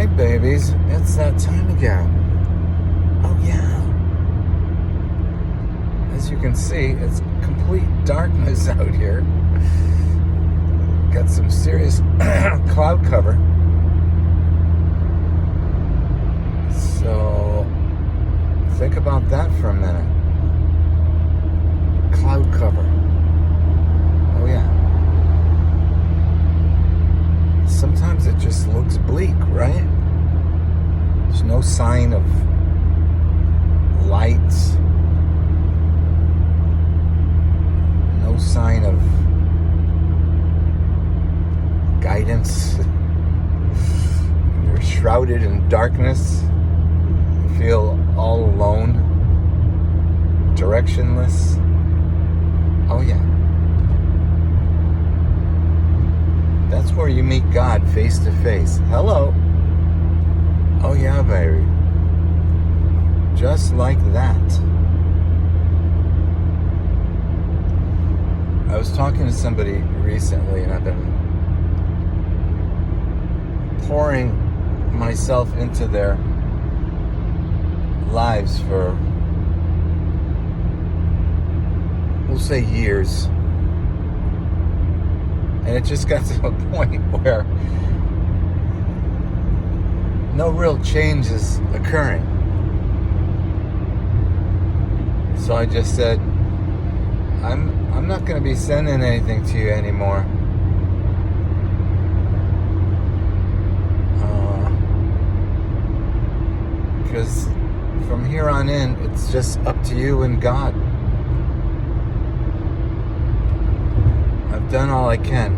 right, babies, it's that time again. Oh yeah. As you can see, it's complete darkness out here. Got some serious cloud cover. So think about that for a minute. Cloud cover. Oh yeah. Sometimes it just looks bleak, right? There's no sign of lights. No sign of guidance. You're shrouded in darkness. You feel all alone, directionless. Oh yeah. That's where you meet God face to face. Hello. Oh yeah, baby. Just like that. I was talking to somebody recently, and I've been pouring myself into their lives for, we'll say, years. And it just got to a point where no real change is occurring. So I just said, I'm not going to be sending anything to you anymore. Because from here on in, it's just up to you and God. I've done all I can.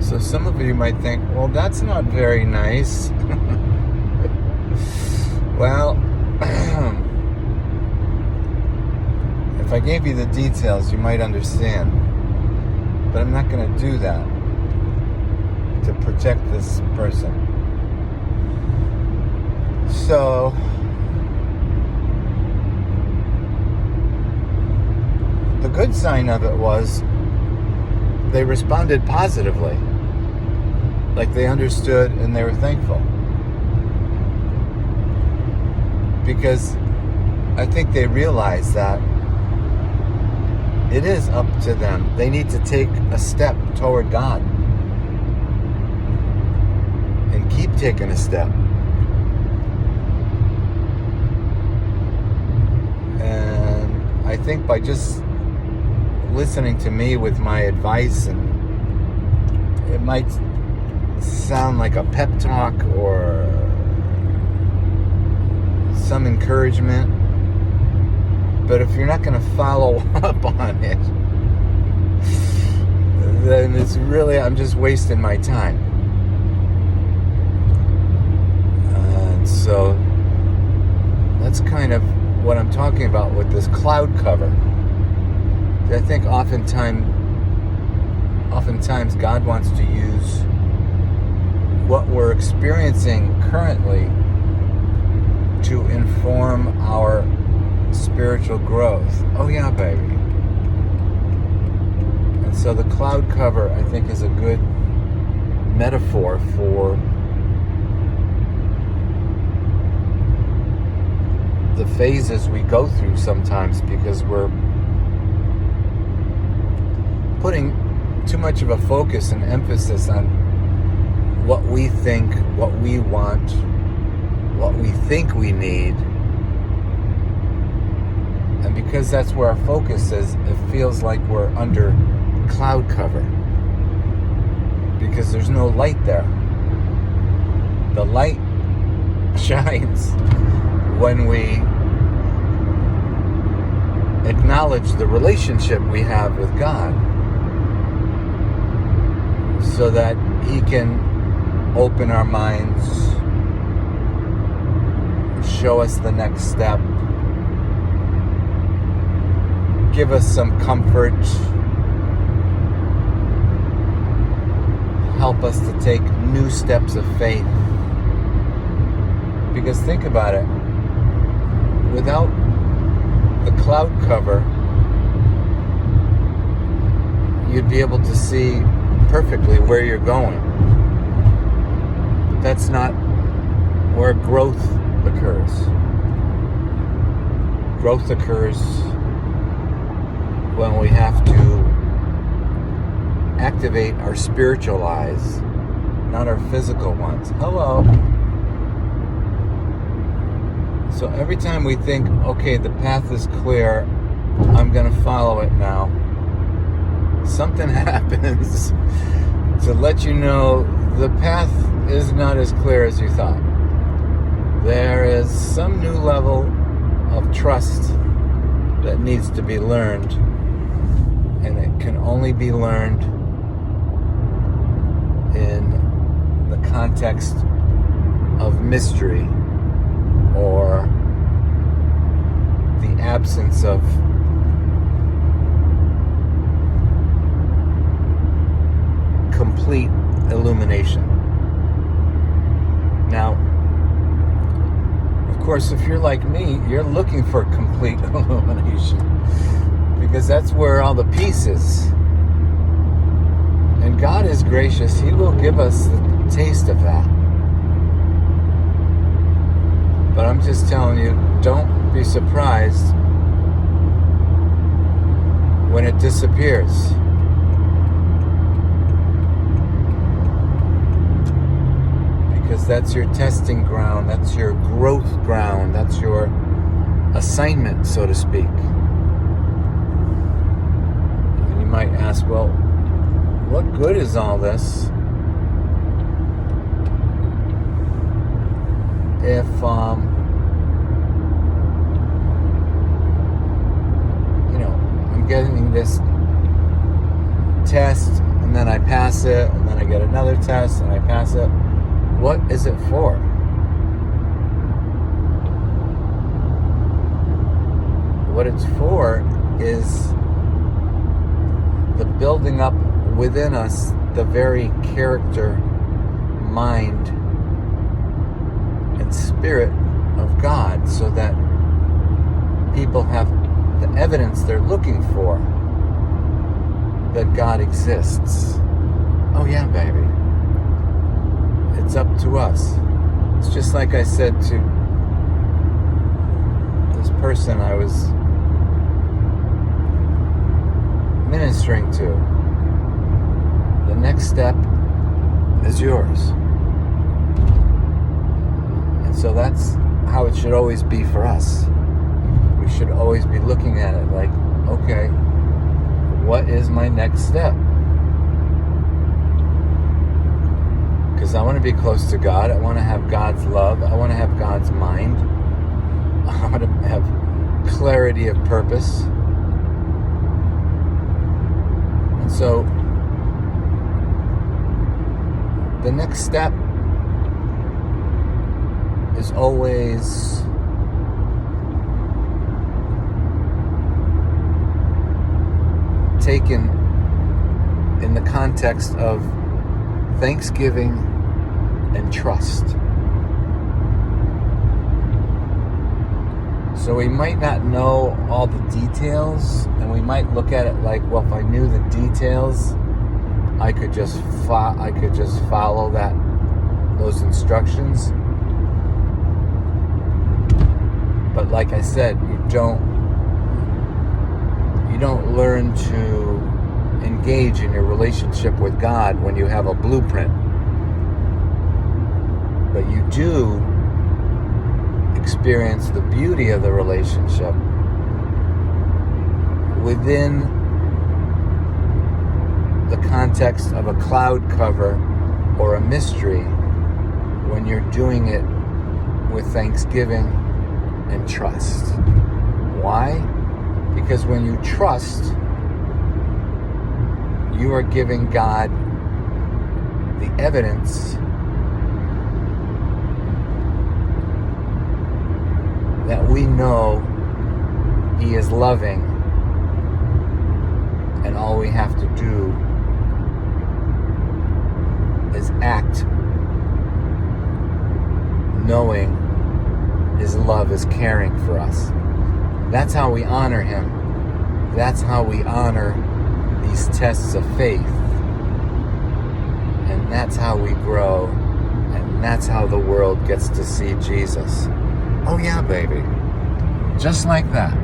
So some of you might think, well, that's not very nice. Well, if I gave you the details, you might understand. But I'm not going to do that to protect this person. So the good sign of it was they responded positively. Like they understood and they were thankful. Because I think they realize that it is up to them. They need to take a step toward God. And keep taking a step. And I think by just listening to me with my advice, and it might sound like a pep talk or some encouragement, but if you're not going to follow up on it, then it's really, I'm just wasting my time. And so that's kind of what I'm talking about with this cloud cover. I think oftentimes God wants to use what we're experiencing currently to inform our spiritual growth. Oh yeah, baby. And so the cloud cover, I think, is a good metaphor for the phases we go through sometimes, because we're putting too much of a focus and emphasis on what we think, what we want, what we think we need. And because that's where our focus is, it feels like we're under cloud cover. Because there's no light there. The light shines when we acknowledge the relationship we have with God, so that He can open our minds, show us the next step, give us some comfort, help us to take new steps of faith. Because think about it, without the cloud cover, you'd be able to see perfectly where you're going. But that's not where growth occurs. Growth occurs when we have to activate our spiritual eyes, not our physical ones. Hello. So every time we think, okay, the path is clear, I'm going to follow it now, something happens to let you know the path is not as clear as you thought. There is some new level of trust that needs to be learned, and it can only be learned in the context of mystery, or the absence of complete illumination. Now, of course, if you're like me, you're looking for complete illumination, because that's where all the peace is. And God is gracious. He will give us the taste of that. But I'm just telling you, don't be surprised when it disappears. Because that's your testing ground, that's your growth ground, that's your assignment, so to speak. And you might ask, well, what good is all this if I'm getting this test and then I pass it, and then I get another test and I pass it? What is it for? What it's for is the building up within us the very character, mind, and spirit of God, so that people have the evidence they're looking for that God exists. Oh yeah, baby. It's up to us. It's just like I said to this person I was ministering to. The next step is yours. And so that's how it should always be for us. We should always be looking at it like, okay, what is my next step? Because I want to be close to God. I want to have God's love. I want to have God's mind. I want to have clarity of purpose. And so the next step is always taken in the context of thanksgiving and trust. So we might not know all the details, and we might look at it like, well, if I knew the details, I could just follow those instructions. But like I said, you don't learn to engage in your relationship with God when you have a blueprint. But you do experience the beauty of the relationship within the context of a cloud cover or a mystery, when you're doing it with thanksgiving and trust. Why? Because when you trust, you are giving God the evidence that we know He is loving, and all we have to do is act knowing His love is caring for us. That's how we honor Him. That's how we honor these tests of faith. that's how we grow, and that's how the world gets to see Jesus. Oh yeah, baby. Just like that.